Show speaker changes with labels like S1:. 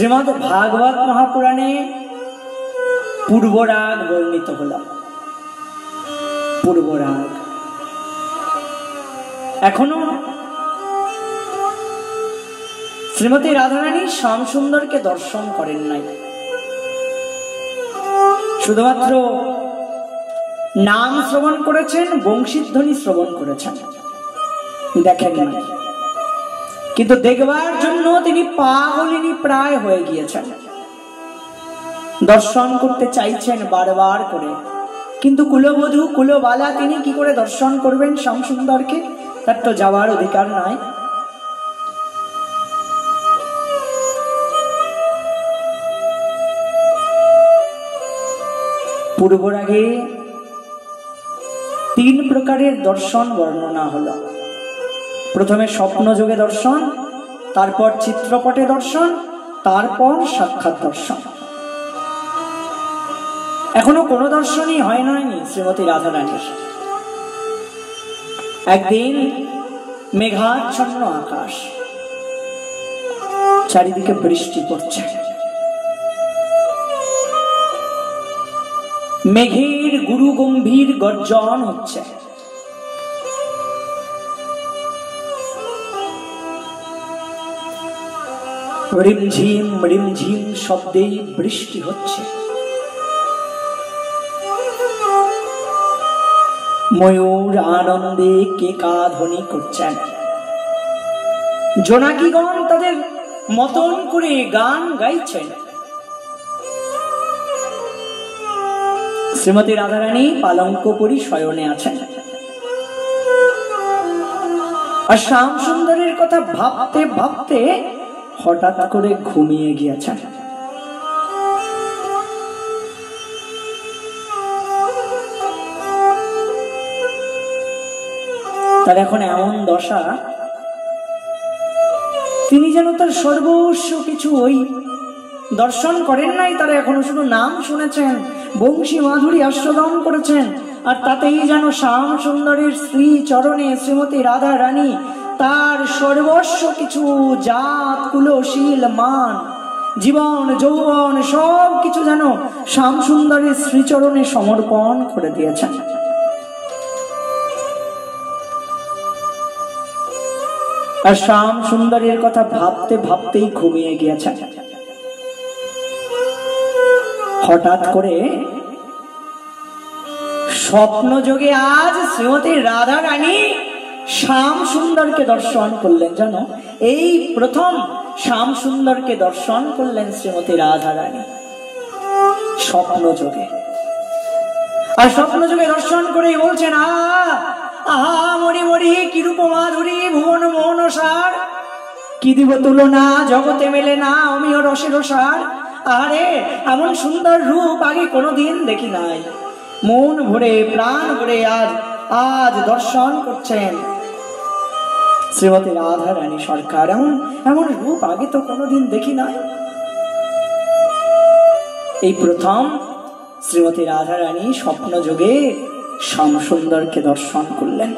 S1: শ্রীমদ্ ভাগবত মহাপুরাণে পূর্বরাগ বর্ণিত হল। পূর্বরাগ এখনো শ্রীমতী রাধারানী শ্যামসুন্দরকে দর্শন করেন নাই, শুধুমাত্র নাম শ্রবণ করেছেন, বংশীধ্বনি শ্রবণ করেছেন, দেখেন নাই। কিন্তু দেখবার জন্য তিনি পাগলিনী প্রায় হয়ে গিয়েছেন, দর্শন করতে চাইছেন বারবার করে। কিন্তু কুলবধূ কুলবালা তিনি কি করে দর্শন করবেন শ্যামসুন্দরকে? তার তো যাওয়ার অধিকার নাই। পূর্বরাগে 3 প্রকারের দর্শন বর্ণনা হলো। প্রথমে স্বপ্নযোগে দর্শন, তারপর চিত্রপটে দর্শন, তারপর সাক্ষাৎ দর্শন। এখনো কোনো দর্শনই হয় নয়নি শ্রীমতী রাধারানীর। একদিন মেঘাচ্ছন্ন আকাশ, চারিদিকে বৃষ্টি পড়ছে, মেঘের গুরু গম্ভীর গর্জন হচ্ছে। রিমঝিম শব্দে বৃষ্টি হচ্ছে। ময়ূর আনন্দে কেকাধ্বনি করছেন। জোনাকিগণ তাদের মতন করে গান গাইছেন। শ্রীমতী রাধারানী পালঙ্ক পরি শয়নে আছেন, আর শ্যামসুন্দরের কথা ভাবতে ভাবতে হঠাৎ করে ঘুমিয়ে গিয়েছেন। তার এখন এমন দশা, তিনি যেন তার সর্বস্ব কিছু ওই দর্শন করেন নাই, তারা এখনো শুধু নাম শুনেছেন, বংশী মাধুরী আস্বাদন করেছেন। আর তাতেই যেন শ্যামসুন্দরের শ্রী চরণে শ্রীমতী রাধা রানী তার সর্বস্ব কিছু জাত কুলশীল মান জীবন যৌবন সব কিছু যেন শ্যামসুন্দরের শ্রীচরণে সমর্পণ করে দিয়েছেন। আর শ্যামসুন্দরের কথা ভাবতে ভাবতেই ঘুমিয়ে গিয়েছেন। হঠাৎ করে স্বপ্নযোগে আজ শ্রীমতী রাধা রানী শ্যামসুন্দরকে দর্শন করলেন। জানো, এই প্রথম শ্যামসুন্দরকে দর্শন করলেন শ্রীমতী রাধা রানী স্বপ্নযোগে। আর স্বপ্নযোগে দর্শন করেই বলছেন, আহা মরি মরি কিরূপ মাধুরী ভুবন মোহন সার, কি দিব তুলনা জগতে মেলে না অমিয় রসের সার। আরে এমন সুন্দর রূপ আগে কোনোদিন দেখি নাই। মন ভরে প্রাণ ভরে আজ দর্শন করছেন শ্রীমতী রাধা রানী সরকার। এমন রূপ আগে তো কোনোদিন দেখি নাই। এই প্রথম শ্রীমতী রাধা রানী স্বপ্ন যোগে শ্যামসুন্দরকে দর্শন করলেন।